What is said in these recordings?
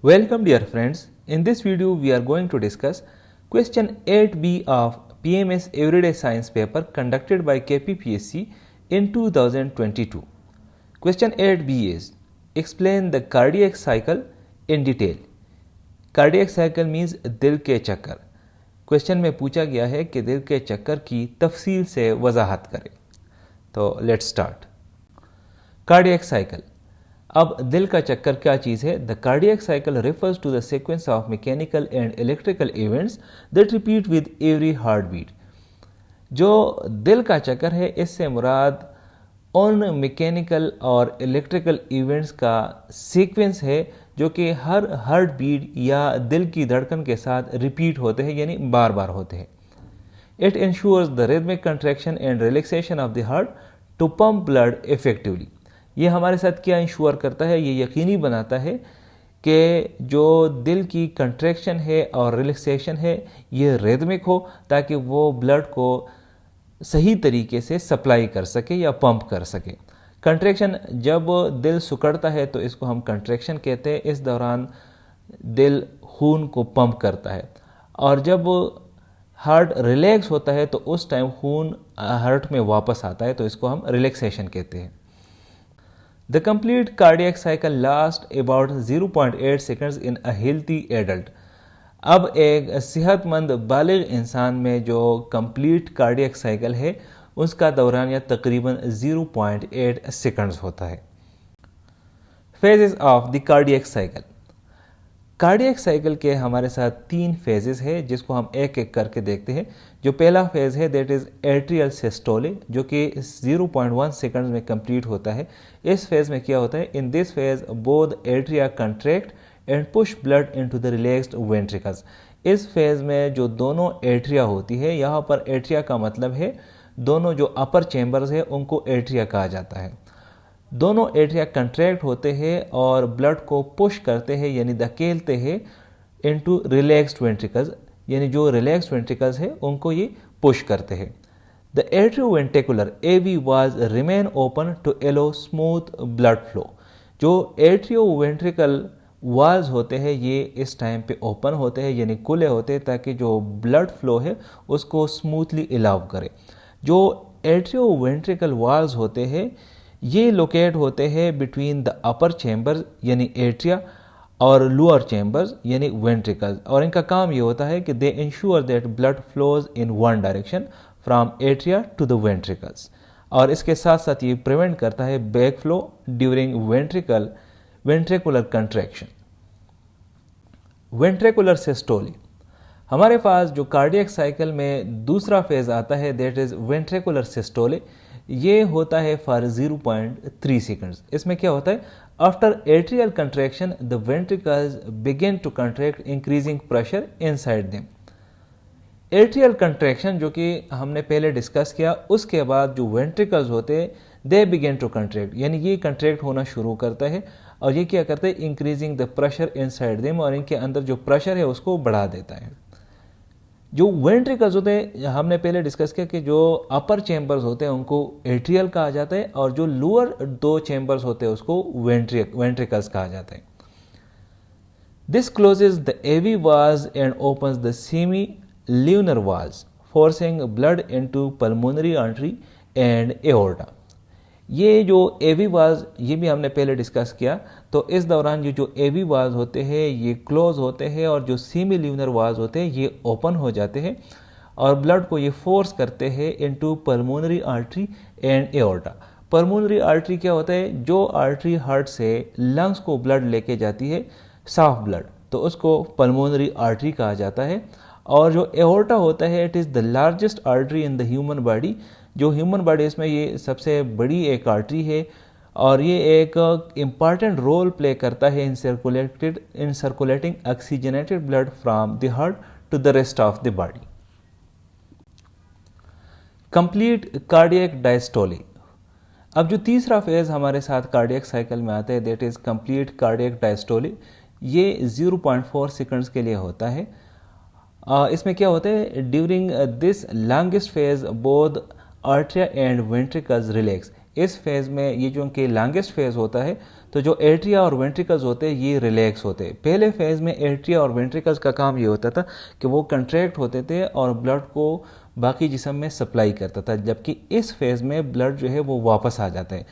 Welcome dear friends. In this video we are going to discuss question 8b of PMS Everyday Science paper conducted by KPPSC in 2022. Question 8b is explain the cardiac cycle in detail. Cardiac cycle means दिल के चक्कर. Question में पूछा गया है कि दिल के चक्कर की तफसील से वजाहत करें. तो लेट्स स्टार्ट. Cardiac cycle. अब दिल का चक्कर क्या चीज़ है? The cardiac cycle refers to the sequence of mechanical and electrical events that repeat with every heartbeat. जो दिल का चक्कर है इससे मुराद उन मैकेनिकल और इलेक्ट्रिकल इवेंट्स का सीक्वेंस है जो कि हर हार्ट बीट या दिल की धड़कन के साथ रिपीट होते हैं, यानी बार बार होते हैं. It ensures the rhythmic contraction and relaxation of the heart to pump blood effectively. ये हमारे साथ क्या इंश्योर करता है? ये यकीनी बनाता है कि जो दिल की कंट्रैक्शन है और रिलैक्सेशन है ये रिदमिक हो ताकि वो ब्लड को सही तरीके से सप्लाई कर सके या पंप कर सके. कंट्रैक्शन, जब दिल सिकुड़ता है तो इसको हम कंट्रैक्शन कहते हैं. इस दौरान दिल खून को पंप करता है, और जब हार्ट रिलैक्स होता है तो उस टाइम खून हार्ट में वापस आता है, तो इसको हम रिलैक्सेशन कहते हैं. The complete cardiac cycle lasts about 0.8 seconds in a healthy adult. अब एक सेहतमंद बालिग इंसान में जो कंप्लीट कार्डियक साइकिल है उसका दौरानिया तकरीबन 0.8 सेकंड्स होता है. Phases of the cardiac cycle. Cardiac cycle के हमारे साथ 3 फेजेस है जिसको हम एक एक करके देखते हैं. जो पहला फेज है दैट इज़ एट्रियल सिस्टोले, जो कि 0.1 सेकंड्स में कंप्लीट होता है. इस फेज में क्या होता है? In this phase both atria contract and push blood into the relaxed ventricles. इस फेज में जो दोनों एट्रिया होती है, यहाँ पर एट्रिया का मतलब है दोनों जो अपर चैम्बर्स है उनको एट्रिया कहा जाता है. दोनों एट्रिया कंट्रैक्ट होते हैं और ब्लड को पुश करते हैं यानी धकेलते हैं इनटू रिलैक्स्ड वेंट्रिकल्स, यानी जो रिलैक्स्ड वेंट्रिकल्स है उनको ये पुश करते हैं. The atrioventricular AV valves remain open to allow smooth blood flow. जो एट्रियोवेंट्रिकल वाल्स होते हैं ये इस टाइम पे ओपन होते हैं यानी खुले होते हैं ताकि जो ब्लड फ्लो है उसको स्मूथली अलाउ करे. जो एट्रियोवेंट्रिकल वाल्स होते हैं ये लोकेट होते हैं बिटवीन द अपर चैम्बर्स यानी एट्रिया और लोअर चैम्बर्स यानी वेंट्रिकल्स, और इनका काम ये होता है कि they ensure that blood flows in one direction from atria to the ventricles, और इसके साथ साथ ये प्रिवेंट करता है back flow during ventricular contraction. Ventricular systole. हमारे पास जो कार्डियक साइकिल में दूसरा फेज आता है दैट इज वेंट्रिकुलर सिस्टोले. ये होता है फॉर 0.3 सेकंड्स. इसमें क्या होता है? After atrial contraction the ventricles begin to contract increasing pressure inside them. Atrial contraction जो कि हमने पहले डिस्कस किया, उसके बाद जो वेंट्रिकल्स होते हैं दे बिगिन टू कंट्रैक्ट, यानी ये कंट्रैक्ट होना शुरू करता है और ये क्या करता है? Increasing the pressure inside them, और इनके अंदर जो प्रेशर है उसको बढ़ा देता है. जो वेंट्रिकल्स होते हैं हमने पहले डिस्कस किया कि जो अपर चैम्बर्स होते हैं उनको एट्रियल कहा जाता है और जो लोअर 2 चैम्बर्स होते हैं उसको वेंट्रिकल्स कहा जाता है. This closes the AV valves and opens the semilunar valves forcing blood into pulmonary artery and aorta. ये जो AV वाल्स ये भी हमने पहले डिस्कस किया. तो इस दौरान ये जो AV वाल्स होते हैं ये क्लोज होते हैं और जो सेमी ल्यूनर वाल्स होते हैं ये ओपन हो जाते हैं और ब्लड को ये फोर्स करते हैं into pulmonary artery and aorta. Pulmonary artery क्या होता है? जो आर्टरी हार्ट से लंग्स को ब्लड लेके जाती है, साफ ब्लड, तो उसको पल्मोनरी आर्टरी कहा जाता है. और जो एओर्टा होता है it is the largest artery in the human body. जो ह्यूमन बॉडी इसमें ये सबसे बड़ी एक आर्टरी है और ये एक इम्पॉर्टेंट रोल प्ले करता है in circulating oxygenated blood from the heart to the rest of the body. Complete cardiac diastole. अब जो तीसरा फेज हमारे साथ कार्डियक साइकिल में आता है दैट इज कंप्लीट कार्डियक डायस्टोली. ये 0.4 सेकंड्स के लिए होता है. इसमें क्या होता है? During this longest phase both atria and ventricles relax, इस फेज़ में ये जो कि लॉन्गेस्ट फेज़ होता है, तो जो एट्रिया और वेंट्रिकल्स होते हैं ये रिलैक्स होते हैं। पहले फेज़ में एट्रिया और वेंट्रिकल्स का काम ये होता था कि वो कंट्रैक्ट होते थे और ब्लड को बाकी जिस्म में सप्लाई करता था, जबकि इस फेज़ में ब्लड जो है वो वापस आ जाता है।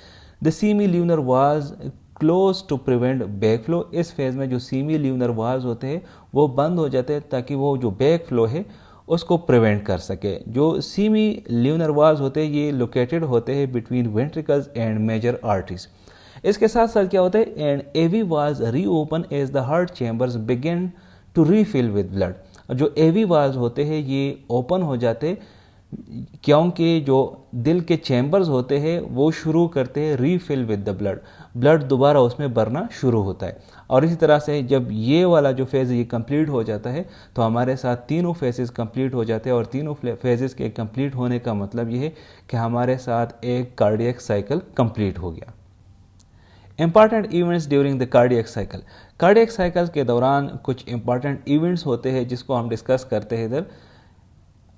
The semilunar valves close to prevent backflow. इस फेज़ में जो सेमी-ल्यूनर वाल्व्स होते हैं वो बंद हो जाते हैं ताकि वो जो बैक फ्लो है उसको प्रिवेंट कर सके। जो सेमी-ल्यूनर वाल्व्स होते हैं ये लोकेटेड होते हैं between ventricles and major arteries. इसके साथ साथ क्या होता है, and AV valves reopen as the heart chambers begin to refill with blood. जो एवी वाल्व्स होते हैं ये ओपन हो जाते क्योंकि जो दिल के चैम्बर्स होते हैं वो शुरू करते हैं refill with the blood, blood दोबारा उसमें भरना शुरू होता है। और इसी तरह से जब ये वाला जो फेज़ ये कंप्लीट हो जाता है तो हमारे साथ तीनों फेजेस कंप्लीट हो जाते हैं। और तीनों फेजेस के कंप्लीट होने का मतलब ये है कि हमारे साथ एक कार्डियक साइकिल कंप्लीट हो गया। Important events during the cardiac cycle. Cardiac cycle के दौरान कुछ इंपॉर्टेंट इवेंट्स होते हैं जिसको हम डिस्कस करते हैं इधर।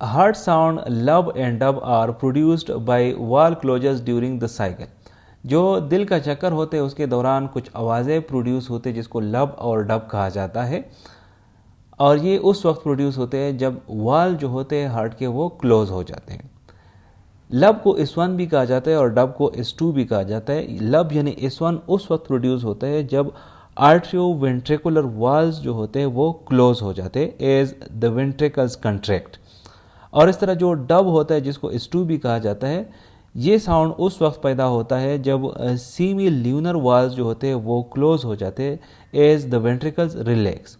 Heart sound lub and dub are produced by valve closures during the cycle. जो दिल का चक्कर होते हैं उसके दौरान कुछ आवाज़ें प्रोड्यूस होते हैं जिसको लब और डब कहा जाता है, और ये उस वक्त प्रोड्यूस होते हैं जब वाल जो होते हैं हार्ट के वो क्लोज हो जाते हैं। लब को S1 भी कहा जाता है और डब को S2 भी कहा जाता है। लब यानी S1 उस वक्त प्रोड्यूस होता है जब आर्ट्रियो वेंट्रिकुलर वाल्व्स जो होते हैं वो क्लोज हो जाते हैं एज द वेंट्रिकल्स कंट्रैक्ट। और इस तरह जो डब होता है जिसको S2 भी कहा जाता है, ये साउंड उस वक्त पैदा होता है जब सेमी-ल्यूनर वाल्व्स जो होते हैं वो क्लोज हो जाते हैं एज द वेंट्रिकल्स रिलैक्स।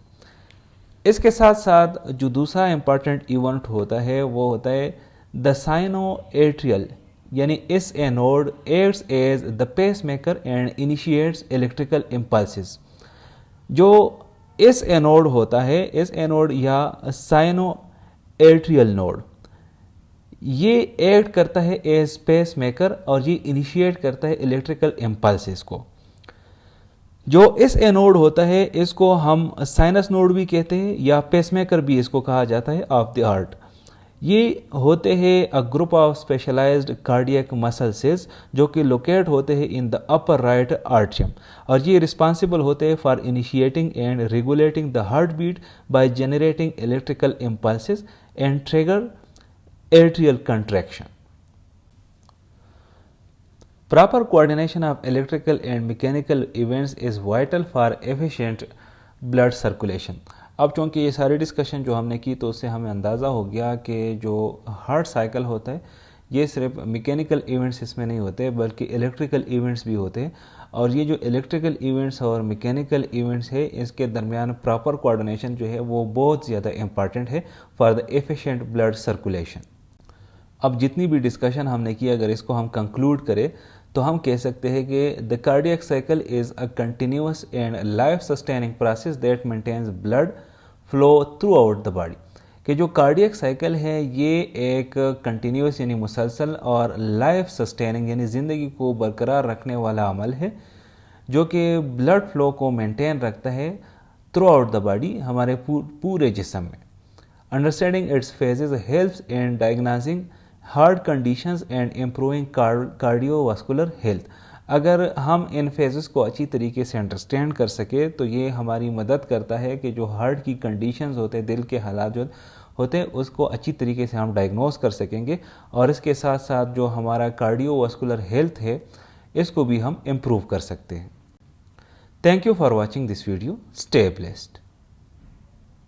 इसके साथ साथ जो दूसरा इंपॉर्टेंट इवेंट होता है वो होता है द साइनो-एट्रियल यानी S A node acts as the pacemaker and initiates electrical impulses. जो इस एनोड होता है, इस एनोड या साइनो-एट्रियल नोड, ये एक्ट करता है एज पेस मेकर और ये इनिशिएट करता है इलेक्ट्रिकल इम्पल्सेस को। जो इस एनोड होता है इसको हम साइनस नोड भी कहते हैं या पेसमेकर भी इसको कहा जाता है ऑफ द हार्ट। ये होते हैं a group of specialised cardiac muscle cells जो कि लोकेट होते हैं in the upper right atrium, और ये रिस्पॉन्सिबल होते हैं for initiating and regulating the heart beat by generating electrical impulses and trigger atrial contraction. Proper coordination of electrical and mechanical events is vital for efficient blood circulation. अब चूँकि ये सारी discussion जो हमने की तो उससे हमें अंदाज़ा हो गया कि जो हार्ट साइकिल होता है ये सिर्फ मैकेनिकल इवेंट्स इसमें नहीं होते बल्कि इलेक्ट्रिकल इवेंट्स भी होते हैं, और ये जो इलेक्ट्रिकल इवेंट्स और मैकेनिकल इवेंट्स है इसके दरमियान प्रॉपर कोऑर्डिनेशन जो है वो बहुत ज़्यादा इंपॉर्टेंट है for the efficient blood circulation. अब जितनी भी डिस्कशन हमने की अगर इसको हम कंक्लूड करें तो हम कह सकते हैं कि the cardiac cycle is a continuous and life sustaining process that maintains blood flow throughout the body. कि जो कार्डियक साइकिल है ये एक कंटिन्यूअस यानी मुसलसल और लाइफ सस्टेनिंग यानी ज़िंदगी को बरकरार रखने वाला अमल है जो कि ब्लड फ्लो को मेंटेन रखता है थ्रू आउट द बॉडी, हमारे पूरे जिस्म में। Understanding its phases helps in diagnosing heart conditions and improving cardiovascular health. अगर हम इन फेजेस को अच्छी तरीके से अंडरस्टैंड कर सके तो ये हमारी मदद करता है कि जो हार्ट की कंडीशंस होते हैं, दिल के हालात जो होते हैं उसको अच्छी तरीके से हम डायग्नोस कर सकेंगे, और इसके साथ साथ जो हमारा कार्डियोवास्कुलर हेल्थ है इसको भी हम इम्प्रूव कर सकते हैं। Thank you for watching this video. Stay blessed.